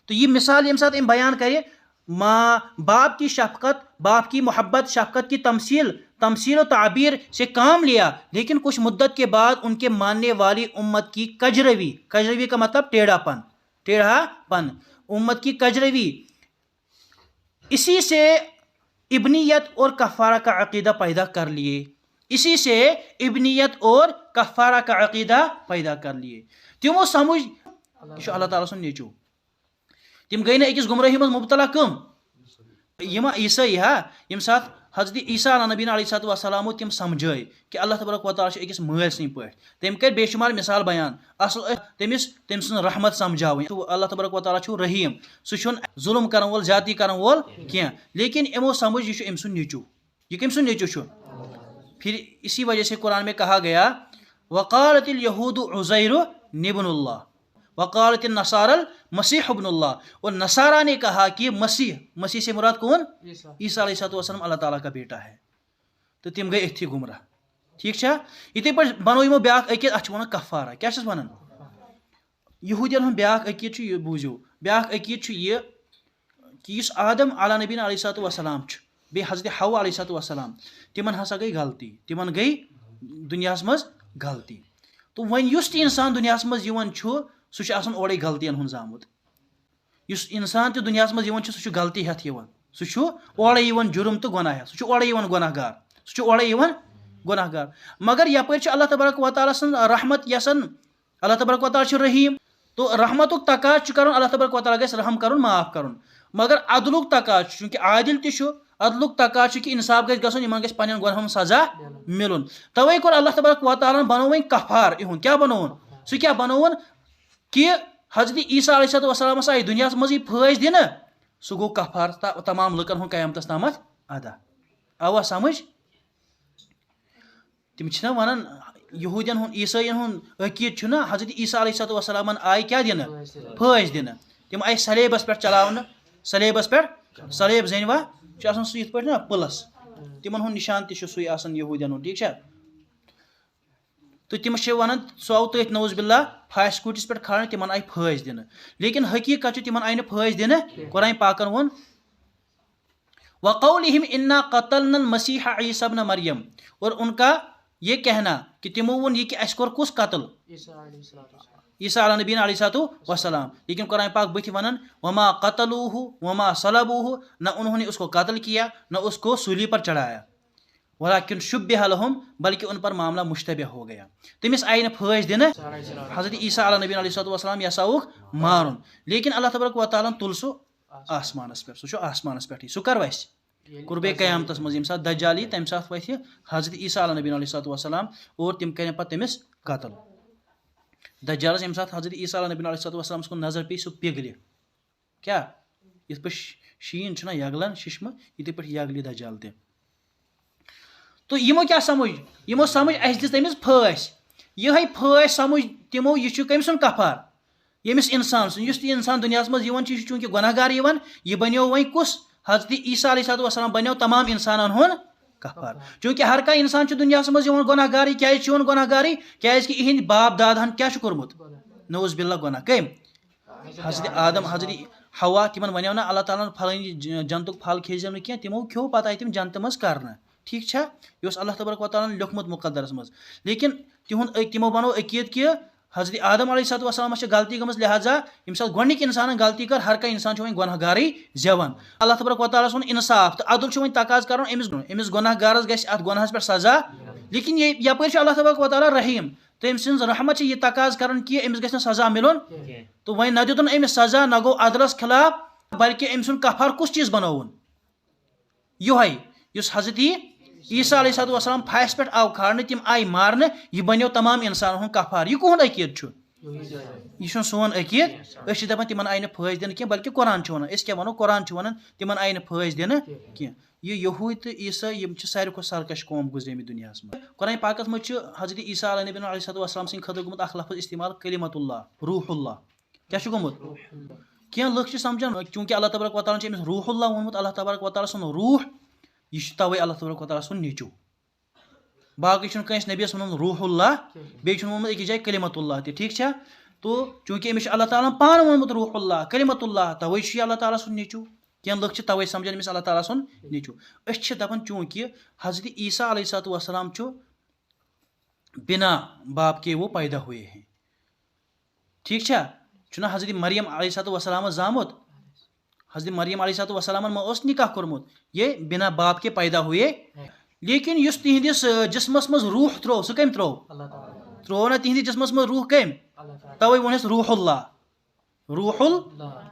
تو یہ مثال یم سات بیان کرے ماں باپ کی شفقت باپ کی محبت شفقت کی تمثیل و تعبیر سے کام لیا لیکن کچھ مدت کے بعد ان کے ماننے والی امت کی کجروی کا مطلب ٹیڑھا پن امت کی کجروی اسی سے ابنیت اور کفارہ کا عقیدہ پیدا کر لیے تمو سمجھ یہ اللہ تعالیٰ سن نیچو تم گئی نا اکس گمراہی مز مبتلا کم یم عیسائی یم سات حضرت عیسیٰ علیہ نبی علیہ صاحب وسلام تم سمجھائے کہ اللہ تبارک و تعالیٰ اکس مل سن پہ تم کر بے شمار مثال بیان اصل تم سن رحمت سمجھاؤن اللہ تبارک و تعالیٰ رحیم سہ ظلم کرن وول زیادتی کرن وول کی لیکن امو سمجھ یہ ام سن نیچو یہ کم سن نیچو پھر اسی وجہ سے قرآن میں کہا گیا وقالت الیہود عزیر ابن اللہ وقالت النصارى المسیح ابن اللہ اور نصارہ نے کہا کہ مسیح سے مراد کون عیسیٰ علیہ السلام اللہ تعالیٰ کا بیٹا ہے تو تم گئی اتھی گمراہ ٹھیک چھا. اتھے پہ بنو یمو بیاکھ عقید اتھ ونان کفارہ کیا ونان یہودین ہند بیاکھ عقید یہ بوزو بیاکھ عقید یہ کہ اس آدم علیہ نبی علیہ صاحب وسلام بی حضرت حوا علیہ صاحب وسلام تمن ہسا گئی غلطی تمن گئی دنیا مز غلطی. تو ون اس انسان دنیا مز سہ اوڑے غلطین ہند زامت اس انسان تہ دنیا مز سہ غلطی ہتھ سہ اوڑے جرم تو گناہ سہ اوڑے گناہ گار مگر یپر اللہ تبارک و تعالیٰ سن رحمت یسن اللہ تبارک و تعالیٰ رحیم تو رحمت تقاض کرن اللہ تبارک و تعالیٰ گژھِ رحم کرن معاف کرن مگر عدلک تقاض چونکہ عادل تہ عدلک تقاض کہ انصاف گژھِ گژھن یمن گژھِ پنن گناہن سزا ملن توے کوٚر اللہ تبارک و تعالیٰ بنو وۄنۍ کفار اِہُنٛد کیاہ بنوون سُہ کیاہ بنوون کہ حضرت عیسیٰ علیہ السلام آئی دنیا مز یہ پھٲسۍ دِنہٕ سُہ گوٚو کفار تمام لُکن ہُنٛد قیامتس تامتھ ادا آوا سمجھ. تم چھنا ونان یہودین ہُنٛد عیسٲیین ہُنٛد عقیٖد چھُنہ حضرت عیسیٰ علیہ السلام آئی کیاہ دِنہٕ پھٲسۍ دِنہٕ تم آئی سلیبس پہ چلاونہٕ سلیبس پہ سلیب زینوا چھُ آسان سُہ یِتھ پٲٹھۍ نا پلس تمن ہُنٛد نشان تہِ چھُ سُے آسان یہودین ہُنٛد ٹھیک چھا. تو تم ونان سُہ آو تٔتھۍ نوز باللہ پھاسہِ کوٗٹِس پٮ۪ٹھ کھالنہٕ تمن آئی پھٲسۍ دِنہٕ لیکن حقیقت چھُ تمن آئی نہٕ پھٲسۍ دِنہٕ قرآن پاکن ووٚن وقولہم انا قتلنا المسیح عیسی ابن مریم اور ان کا یہ کہنا کہ تمو وون یہ کہ اس کوٚر کُس قتل عیسیٰ علیہ نبی علیہ الصلوۃ والسلام لیکن قرآن پاک بتھ ونان وما قتلوہ وما صلبوہ نہ انہوں نے اس کو قتل کیا نہ اس کو سولی پر چڑھایا ولکن شبہ لہم بلکہ ان پر معاملہ مشتبہ ہو گیا. تمس آئی نہ پھٲسۍ دِنہٕ حضرت عیسیٰ علیہ نبی علیہ الصلوۃ والسلام یہ آوُکھ مارُن لیکن اللہ تبارک و تعالیٰ تُل سُہ آسمانس پٮ۪ٹھ سُہ چھُ آسمانس پٮ۪ٹھٕے سُہ کر وسہِ قربے قیامتس منٛز ییٚمہِ ساتہٕ دجال یی تمہِ ساتہٕ وتھِ حضرت عیسیٰ علیہ نبی علیہ الصلوۃ والسلام اور تِم کرن پتہٕ تٔمِس قتل. دجالس ییٚمہِ ساتہٕ حضرت عیسیٰ علیہ نبی علیہ الصلوۃ والسلامس کُن نظر پیٚیہِ سُہ پِگلہِ کیاہ یِتھ پٲٹھۍ شیٖن چھُنہ یگلان ششمہٕ یِتھٕے پٲٹھۍ یگلہِ دجال تہِ. تو یمو کیا سمجھ یمو سمجھ اس دِژ تٔمِس پھٲسۍ یِہے پھٲسۍ سمجھ تمو یہ چھُ کٔمۍ سُنٛد کفار ییٚمِس انسان سُنٛد یُس تہِ انسان دُنیاہس منٛز یِوان چھُ یہِ چھُ چوٗنٛکہِ گۄناہ گار یِوان یہِ بنیو وۄنۍ کُس حضرت عیسیٰ علیہ الصلوۃ والسلام بنیو تمام انسانن ہُنٛد کفار چوٗنٛکہِ ہر کانٛہہ انسان چھُ دُنیاہس منٛز یِوان گۄناہ گارٕے کیازِ چھُ یِوان گۄناہ گارٕے کیازِ کہ یِہنٛدۍ باپ دادہن کیاہ چھُ کوٚرمُت نعوذ باللہ گۄناہ کٔمۍ حضرت آدم حضرت حوا تِمن ونیو نہ اللہ تعالیٰ ہن پھلٲنی جنتُک پھل کھیزیو نہٕ کینٛہہ تِمو کھیوٚو پتہٕ آیہِ تِم جنتہٕ منٛز کرنہٕ ٹھیک چھا یہ اللہ تبارک و تعالیٰ لیوکھمُت مقدرس منٛز لیکن تِہُنٛد تِمو بنو عقیٖد کہ حضرت آدم علیہ السلام غلطی گمز لہذا یم سات گۄڈنِک انسان غلطی کر ہر کانٛہہ انسان وۄنۍ گۄناہ گارٕے زیوان اللہ تبارک و تعالیٰ سُنٛد انصاف تہٕ عدل وۄنۍ تقاض کرُن أمِس گۄناہ گارس گژھِ اتھ گۄناہس پٮ۪ٹھ سزا لیکن یپٲرۍ چھُ اللہ تبارک و تعالیٰ رحیٖم تہٕ أمۍ سٕنٛز رحمت چھِ یہِ تقاض کران کہِ أمِس گژھِ نہٕ سزا مِلُن تہٕ وۄنۍ نہ دِتُن أمِس سزا نہ گوٚو عدلس خلاف بلکہِ أمۍ سُنٛد کفار کُس چیٖز بنووُن یِہوے یُس حضرت عیسیٰ علیہ السلام پھاسہِ پٮ۪ٹھ آو کھارنہٕ تِم آیہِ مارنہٕ یہِ بنیو تمام انسانن ہُنٛد کفار یہِ کُہُنٛد عقیٖدٕ چھُ یہ چھُنہٕ سون عقیٖدٕ أسۍ چھِ دپان تِمن آیہِ نہٕ پھٲسۍ دِنہٕ کینٛہہ بلکہِ قرآن چھُ ونان أسۍ کیاہ ونو قرآن چھُ ونان تِمن آیہِ نہٕ پھٲسۍ دِنہٕ کینٛہہ یہ یہوٗدۍ تہٕ عیٖسٲے یِم چھِ ساروی کھۄتہٕ سرکش قوم گُزریمٕتۍ دُنیاہس منٛز قرآن پاکس منٛز چھُ حضرت عیسیٰ علیہ نبی علیہ السلام سٕنٛدِ خٲطرٕ گوٚمُت اکھ لفظ استعمال کلیمت اللہ روح اللہ کیاہ چھُ گوٚمُت کینٛہہ لُکھ چھِ سمجھان چوٗنٛکہِ اللہ تبارک و تعالیٰ چھُ أمِس روح اللہ ووٚنمُت اللہ تبارک و تعالیٰ سُنٛد روح یہِ چھُ توے اللہ تبارک و تعالیٰ سُنٛد نیٚچوٗ باقٕے چھُنہٕ کٲنٛسہِ نبیَس ووٚنمُت روح اللہ بیٚیہِ چھُنہٕ ووٚنمُت أکِس جایہِ کلیمت اللہ تہِ ٹھیٖک چھا تو چوٗنٛکہِ أمِس چھُ اللہ تعالیٰ ہن پانہٕ ووٚنمُت روح اللہ کلیمت اللہ توے چھُ یہِ اللہ تعالیٰ سُنٛد نیٚچوٗ کینٛہہ لُکھ چھِ توے سمجھان أمِس اللہ تعالیٰ سُنٛد نیٚچوٗ أسۍ چھِ دپان چوٗنٛکہِ حضرت عیسیٰ علیہ السلام چھُ بنا باپ کے وہ پیدا ہوئے ہیں ٹھیک چھا چھُنہ حضرت مریم علیہ السلام زامُت حضرت مریم علیہ السلام ما اوس نکاح کوٚرمُت یہ بنا باپ کے پیدا ہوئے لیکن یُس تِہنٛدِس جسمس منٛز روح ترٛوو سُہ کٔمۍ ترٛوو نہ تِہنٛدِس جسمس منٛز روح کٔمۍ توے ووٚنُس روح اللہ روح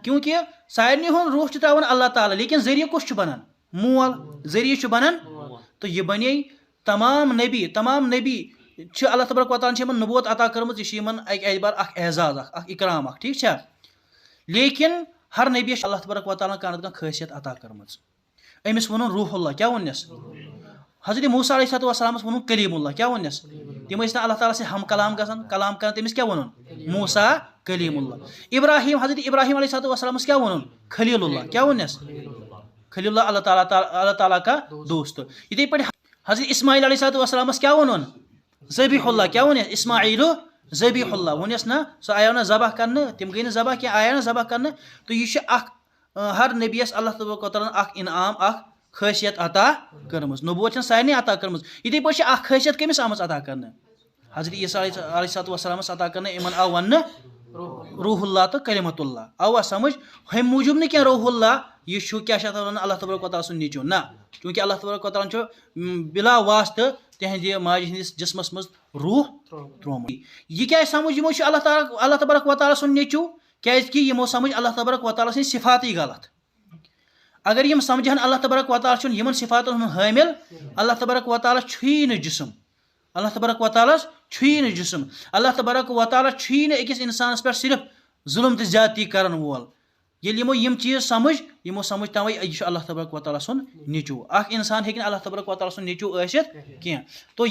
کیونکہِ سارنٕے ہُنٛد روح چھُ ترٛاوان اللہ تعالیٰ لیکن ذٔریعہٕ کُس چھُ بنان مول ذٔریعہٕ چھُ بنان تہٕ یہِ بنے تمام نبی چھِ اللہ تبارک و تعالیٰ چھِ یِمن نبوت عطا کٔرمٕژ یہِ چھِ یِمن اکہِ اعتبار اکھ اعزاز اکھ اِکرام اکھ ٹھیٖک چھا لیکن ہر نبیَس چھِ اللہ تبارک و تعالیٰ کانٛہہ نتہٕ کانٛہہ خٲصیت عطا کٔرمٕژ أمِس ووٚنُن روح اللہ کیٛاہ ووٚننَس حضرت موسیٰ علیہ السلامس ووٚنُن کلیٖم اللہ کیٛاہ ووٚننَس تِم ٲسۍ نہٕ اللہ تعالیٰ سۭتۍ ہم کلام گژھان کلام کران تٔمِس کیٛاہ ووٚنُن موسیٰ کلیٖم اللہ حضرت ابراہیم علیہ السلامس کیٛاہ ووٚنُن خلیٖل اللہ کیٛاہ ووٚننَس خلیٖل اللہ اللہ تعالیٰ کا دوست یِتھٕے پٲٹھۍ حضرت اسماعیل علیہ السلامس کیٛاہ ووٚنُن ذبیح اللہ کیٛاہ ووٚننَس اسماعیل ذبیح اللہ ووٚننَس نہ سُہ آیو نہٕ ذبح کرنہٕ تِم گٔے نہٕ ذبح کینٛہہ آیو نہٕ ذبح کرنہٕ تہٕ یہِ چھُ اکھ ہر نبیَس اللہ تبارک و تعالیٰ ہن اکھ انعام اکھ خٲصیت عطا کٔرمٕژ نبوت چھنہٕ سارنٕے عطا کٔرمٕژ یِتھٕے پٲٹھۍ چھِ اکھ خٲصیت کٔمِس آمٕژ عطا کرنہٕ حضرت عیسیٰ علیہ السلامس عطا کرنہٕ یِمن آو وننہٕ روح اللہ تہٕ کلیمت اللہ آوا سمجھ ہُمہِ موٗجوٗب نہٕ کینٛہہ روح اللہ یہِ چھُ کیاہ چھِ اتھ ونان اللہ تبارک و تعالیٰ سُنٛد نیٚچوٗ نہ چوٗنٛکہِ اللہ تبارک و تعالیٰ ہن چھُ بلا واسطہٕ تِہنٛدِ ماجہِ ہٕنٛدِس جسمس منٛز روح ترٛوومُت یہِ کیازِ سمجھ یِمو چھُ اللہ تبارک و تعالیٰ سُنٛد نیٚچوٗ کیازِ کہِ یِمو سمجھ اللہ تبارک و تعالیٰ سٕنٛدۍ صفاتی غلط اگر یِم سمجھن اللہ تبارک و تعالیٰ چھُنہٕ یِمن صفاتن ہُنٛد حٲمِل اللہ تبارک و تعالیٰ چھُیی نہٕ جسم اللہ تبارک و تعالیٰ چھُیی نہٕ جسم اللہ تبارک و تعالیٰ چھُیی نہٕ أکِس انسانس پٮ۪ٹھ صرف ظُلم تہٕ زیادتی کرن وول ییٚلہِ یِمو یِم چیٖز سمجھ یِمو سمجھ توے یہِ چھُ اللہ تبارک و تعالیٰ سُنٛد نیٚچوٗ اکھ انسان ہیٚکہِ نہٕ اللہ تبارک و تعالیٰ سُنٛد نیٚچوٗ ٲسِتھ کینٛہہ تو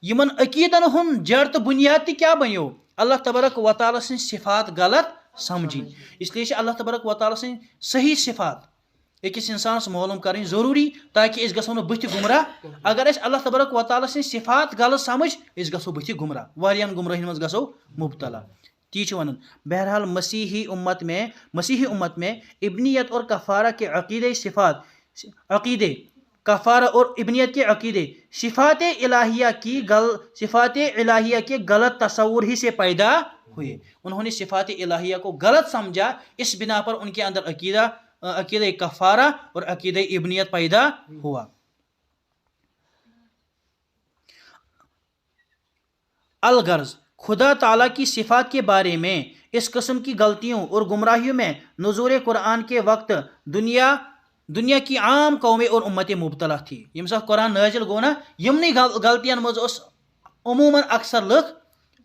یِمن عقیٖدن ہُنٛد جڑ تہٕ بُنیاد تہِ کیاہ بنیو اللہ تبارک و تعالیٰ سٕنٛدۍ صفات غلط سمجھِنۍ اسلیے چھِ اللہ تبارک و تعالیٰ سٕنٛدۍ صحیح صفات أکِس انسانس معلوٗم کرٕنۍ ضروٗری تاکہِ أسۍ گژھو نہٕ بٕتھِ گُمراہ اگر أسۍ اللہ تبارک و تعالیٰ سٕنٛدۍ صفات غلط سمجھ أسۍ گژھو بٕتھِ گُمراہ واریاہن گُمرٲہین منٛز گژھو مبتلا تی چھُ ونان بہرحال مسیحی امت میں ابنیت اور کفارہ کے عقیدے کفارہ اور ابنیت کے عقیدے صفات الہیہ کے غلط تصور ہی سے پیدا ہوئے انہوں نے صفات الہیہ کو غلط سمجھا اس بنا پر ان کے اندر عقیدہ کفارہ اور عقیدہ ابنیت پیدا ہوا الغرض خدا تعالیٰ کی صفات کے بارے میں اس قسم کی غلطیوں اور گمراہیوں میں نزول قرآن کے وقت دنیا کی عام قومیں اور امتیں مبتلا تھی یم سات قرآن نازل گو نا یمنی غلطین مز عموماً اکثر لُکھ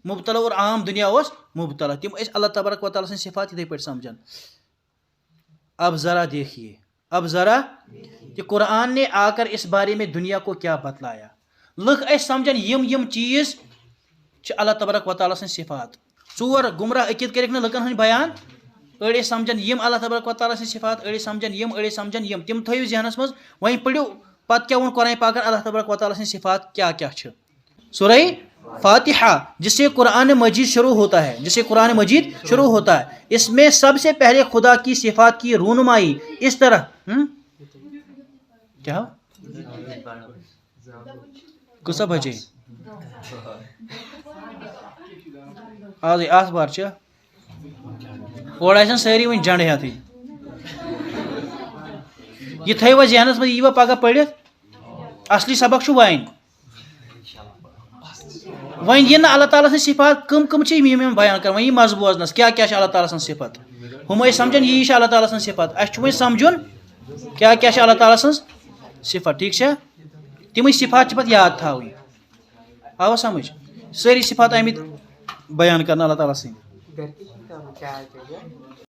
مبتلا اور عام دنیا اس مبتلا تم اللہ تبارک و تعالیٰ سٕنٛدۍ صفات یِتھٕے پٲٹھۍ سمجھن اب ذرا کہ قرآن نے آ کر اس بارے میں دنیا کو کیا بتلایا لُکھ ٲسۍ سمجھن یم چیٖز چھِ اللہ تبارک و تعالیٰ سٕنٛدۍ صفات ژور گمراہ عقیٖد کٔرِکھ نہٕ لُکن ہٕنٛدۍ بیان أڑۍ ٲسۍ سمجھن یم اللہ تبارک و تعالیٰ سٕنٛدۍ صفات أڑۍ سمجھن یم تِم تھٲیِو ذہنس منٛز وۄنۍ پٔرِو پتہٕ کیٛاہ ووٚن قرآن پاکن اللہ تبارک و تعالیٰ سٕنٛدۍ صفات کیا چھِ سورہ فاتحہ جس سے قرآن مجید شروع ہوتا ہے اس میں سب سے پہلے خدا کی صفات کی رونمائی اس طرح کیا کسا بجے آز آتھوار اور ساری ون جنڈ ہیتھ یہ تھو ذہنس مز یہ پگہ پڑھت اصلی سبق وین ون یہ اللہ تعالیٰ سن صفات کم بیان کر ون مز بوزنس کیا اللہ تعالیٰ سن صفت ہم سمجھن یہ اللہ تعالیٰ سن صفت اس ون سمجھن کیا اللہ تعالیٰ سن صفت ٹھیک تم صفات پہ یاد تھاویں آوا سمجھ ساری صفات آمت بیان کرنا اللہ تعالیٰ سن